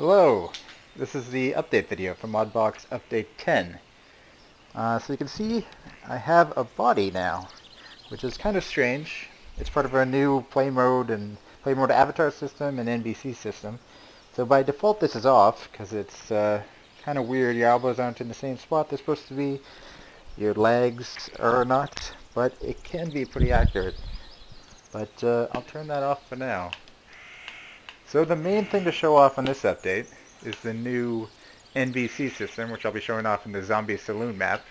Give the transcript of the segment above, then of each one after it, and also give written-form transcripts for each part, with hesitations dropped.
Hello, this is the update video for Modbox Update 10. So you can see I have a body now, which is kind of strange. It's part of our new play mode avatar system and NPC system. So by default this is off because it's kind of weird. Your elbows aren't in the same spot they're supposed to be. Your legs are not, but it can be pretty accurate. But I'll turn that off for now. So the main thing to show off on this update is the new NPC system, which I'll be showing off in the Zombie Saloon map,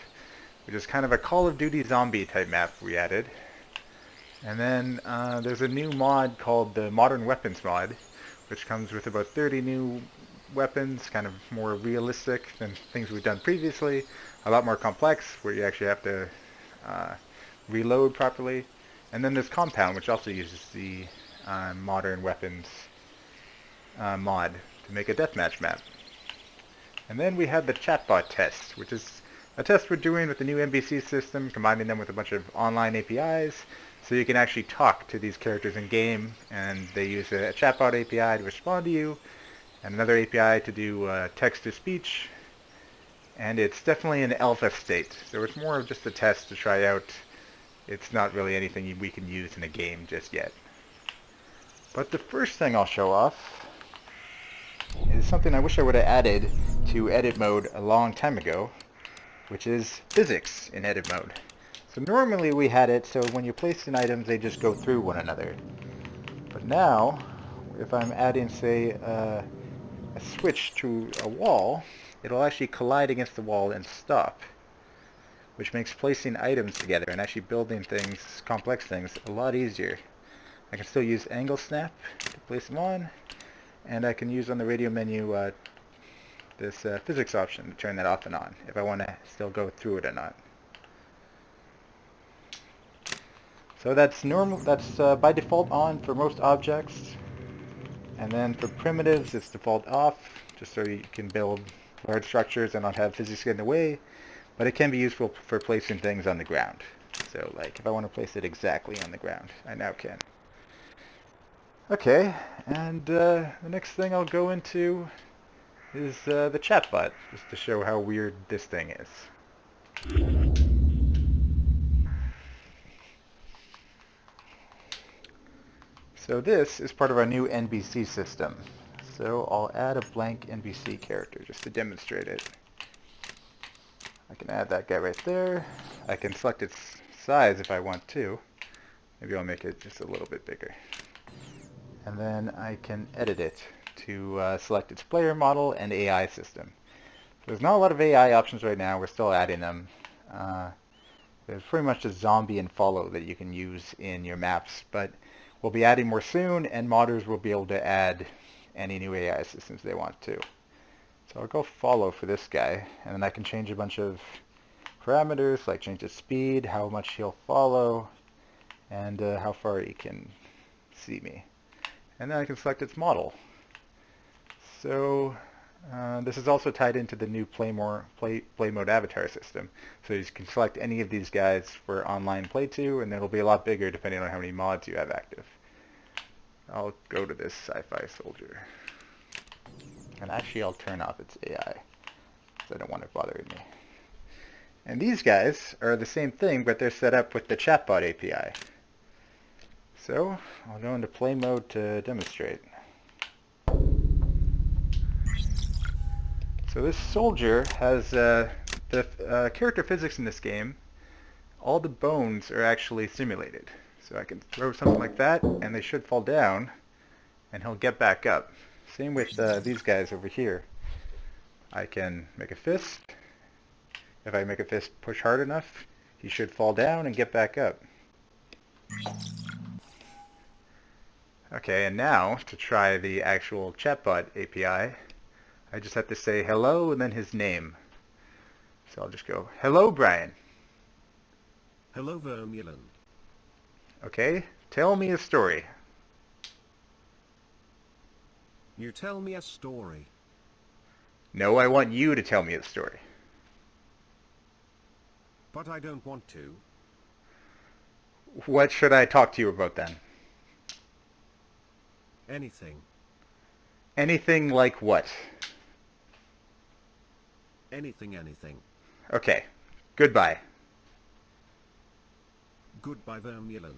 which is kind of a Call of Duty zombie type map we added. And then there's a new mod called the Modern Weapons mod, which comes with about 30 new weapons, kind of more realistic than things we've done previously, a lot more complex, where you actually have to reload properly. And then there's Compound, which also uses the Modern Weapons mod to make a deathmatch map. And then we had the Chatbot test, which is a test we're doing with the new NPC system, combining them with a bunch of online APIs, so you can actually talk to these characters in game, and they use a Chatbot API to respond to you, and another API to do text-to-speech, and it's definitely in alpha state, so it's more of just a test to try out. It's not really anything we can use in a game just yet. But the first thing I'll show off is something I wish I would have added to edit mode a long time ago, which is physics in edit mode. So normally we had it so when you place in items they just go through one another. But now, if I'm adding, say, a switch to a wall, it'll actually collide against the wall and stop, which makes placing items together and actually building things, complex things, a lot easier. I can still use angle snap to place them on, and I can use on the radio menu this physics option to turn that off and on if I want to still go through it or not. So that's normal. That's by default on for most objects, and then for primitives it's default off, just so you can build large structures and not have physics get in the way. But it can be useful for placing things on the ground. So like if I want to place it exactly on the ground, I now can. Okay, and the next thing I'll go into is the chatbot, just to show how weird this thing is. So this is part of our new NPC system. So I'll add a blank NPC character just to demonstrate it. I can add that guy right there. I can select its size if I want to. Maybe I'll make it just a little bit bigger. And then I can edit it to select its player model and AI system. There's not a lot of AI options right now. We're still adding them. There's pretty much just zombie and follow that you can use in your maps, but we'll be adding more soon, and modders will be able to add any new AI systems they want to. So I'll go follow for this guy, and then I can change a bunch of parameters, like change the speed, how much he'll follow, and how far he can see me. And then I can select its model. So this is also tied into the new play mode avatar system. So you can select any of these guys for online play to, and it'll be a lot bigger depending on how many mods you have active. I'll go to this sci-fi soldier. And actually I'll turn off its AI, because I don't want it bothering me. And these guys are the same thing, but they're set up with the Chatbot API. So I'll go into play mode to demonstrate. So this soldier has the character physics in this game. All the bones are actually simulated. So I can throw something like that, and they should fall down, and he'll get back up. Same with these guys over here. I can make a fist. If I make a fist push hard enough, he should fall down and get back up. Okay, and now to try the actual Chatbot API, I just have to say hello and then his name. So I'll just go, hello Brian. Hello Vermeulen. Okay, tell me a story. You tell me a story. No, I want you to tell me a story. But I don't want to. What should I talk to you about then? Anything. Anything like what? Anything. Okay. Goodbye. Goodbye, Vermeulen.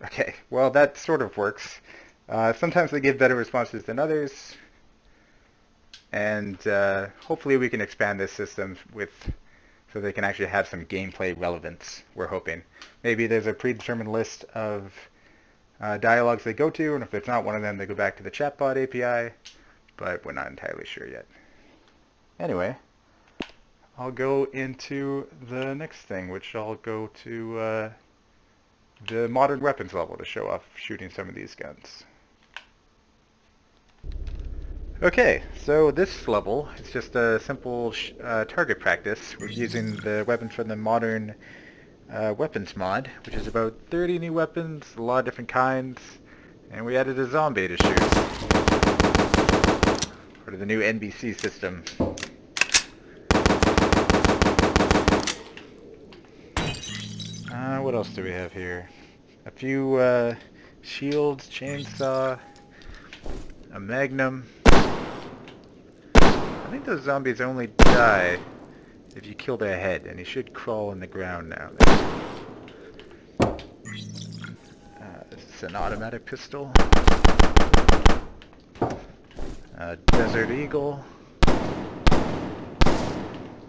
Okay. Well, that sort of works. Sometimes they give better responses than others, and hopefully we can expand this system so they can actually have some gameplay relevance, we're hoping. Maybe there's a predetermined list of dialogues they go to, and if there's not one of them, they go back to the chatbot API, but we're not entirely sure yet. Anyway, I'll go into the next thing, which I'll go to the modern weapons level to show off shooting some of these guns. Okay, so this level is just a simple target practice. We're using the weapons from the modern weapons mod, which is about 30 new weapons, a lot of different kinds, and we added a zombie to shoot. Part of the new NPC system. What else do we have here? A few shields, chainsaw, a magnum. I think those zombies only die if you kill their head, and he should crawl on the ground now. This is an automatic pistol. Desert Eagle.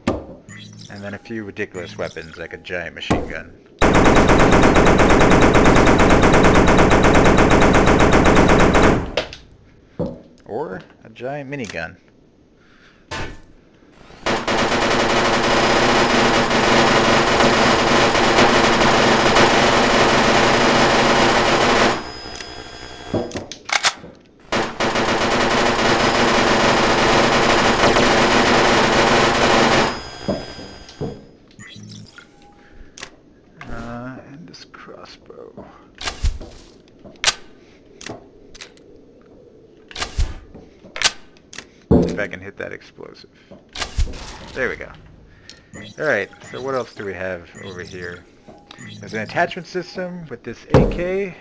And then a few ridiculous weapons like a giant machine gun. Or a giant minigun. And this crossbow. If I can hit that explosive. There we go. Alright, so what else do we have over here? There's an attachment system with this AK.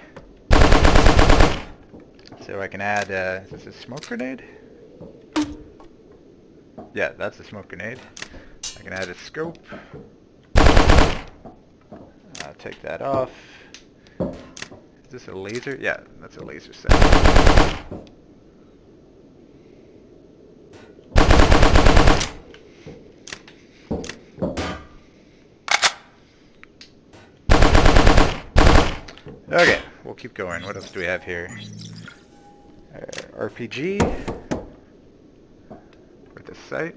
So I can add, is this a smoke grenade? Yeah, that's a smoke grenade. I can add a scope. I'll take that off. Is this a laser? Yeah, that's a laser set. Okay, we'll keep going. What else do we have here? RPG with a sight.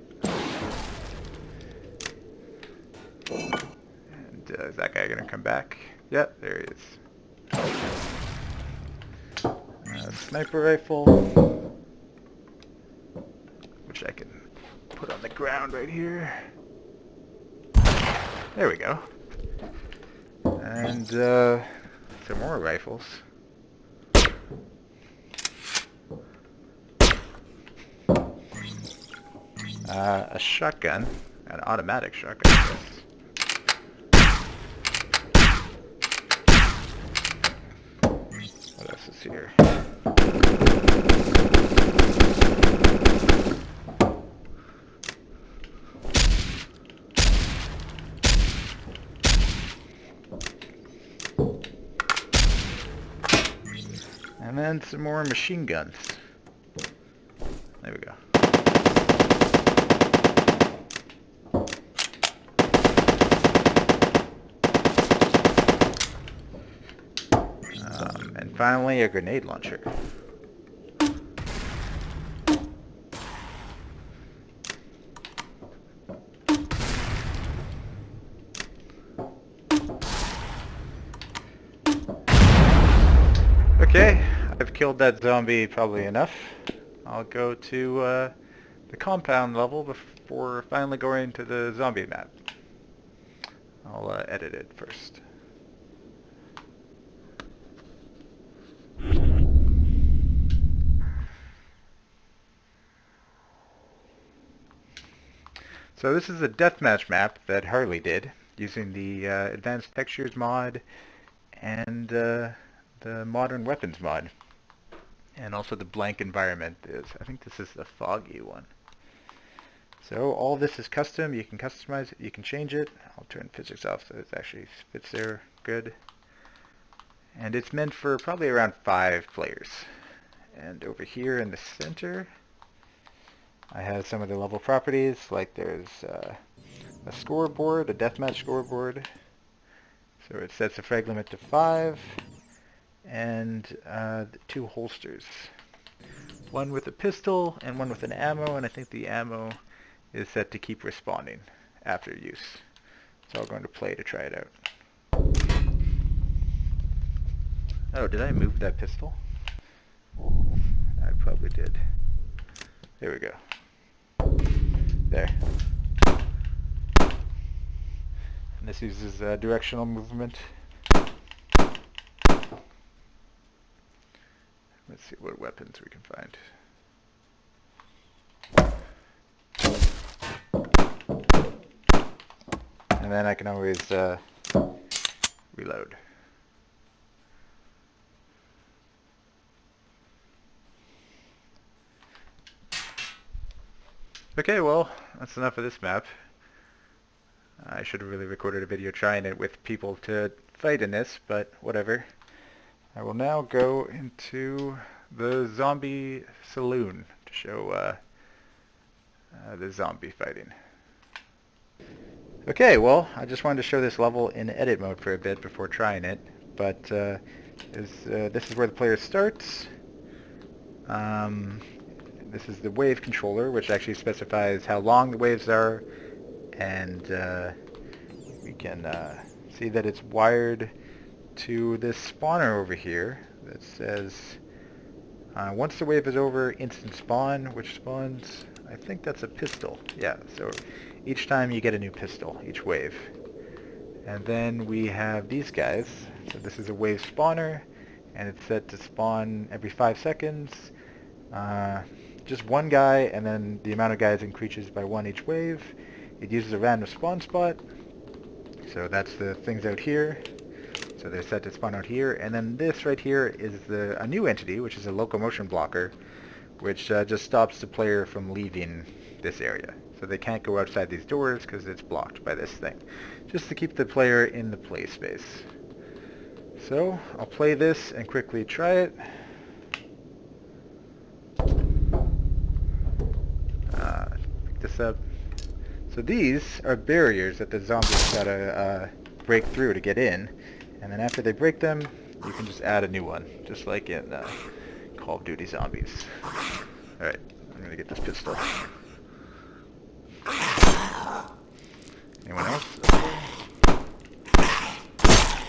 And is that guy gonna come back? Yep, there he is. Sniper rifle, which I can put on the ground right here. There we go. And some more rifles. A shotgun, an automatic shotgun. What else is here? And then some more machine guns. There we go. And finally, a grenade launcher. Okay, I've killed that zombie probably enough. I'll go to the compound level before finally going to the zombie map. I'll edit it first. So this is a deathmatch map that Harley did using the advanced textures mod and the modern weapons mod. And also the blank environment is, I think this is the foggy one. So all this is custom. You can customize it, you can change it. I'll turn physics off so it actually fits there good. And it's meant for probably around 5 players. And over here in the center, I have some of the level properties, like there's a scoreboard, a deathmatch scoreboard. So it sets the frag limit to 5, and 2 holsters. One with a pistol and one with an ammo, and I think the ammo is set to keep respawning after use. So I'm going to play to try it out. Oh, did I move that pistol? I probably did. There we go. There. And this uses directional movement. Let's see what weapons we can find. And then I can always reload. Okay, well, that's enough of this map. I should have really recorded a video trying it with people to fight in this, but whatever. I will now go into the zombie saloon to show the zombie fighting. Okay, well, I just wanted to show this level in edit mode for a bit before trying it, but this is where the player starts. This is the wave controller, which actually specifies how long the waves are, and we can see that it's wired to this spawner over here that says once the wave is over, instant spawn, which spawns, I think that's a pistol. Yeah, so each time you get a new pistol, each wave. And then we have these guys. So this is a wave spawner, and it's set to spawn every 5 seconds. Just one guy, and then the amount of guys increases by 1 each wave. It uses a random spawn spot. So that's the things out here. So they're set to spawn out here. And then this right here is a new entity, which is a locomotion blocker, which just stops the player from leaving this area. So they can't go outside these doors because it's blocked by this thing. Just to keep the player in the play space. So I'll play this and quickly try it. Pick this up. So these are barriers that the zombies gotta break through to get in. And then after they break them, you can just add a new one, just like in Call of Duty Zombies. Alright, I'm gonna get this pistol. Anyone else?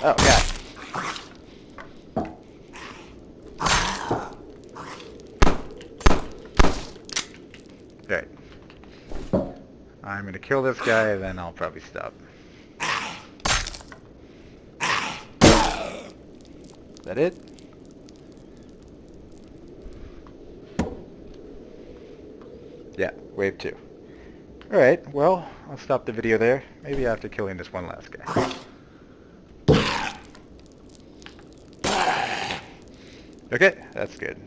Oh, God. Alright. I'm gonna kill this guy, and then I'll probably stop. Is that it? Yeah, wave 2. Alright, well, I'll stop the video there. Maybe after killing this one last guy. Okay, that's good.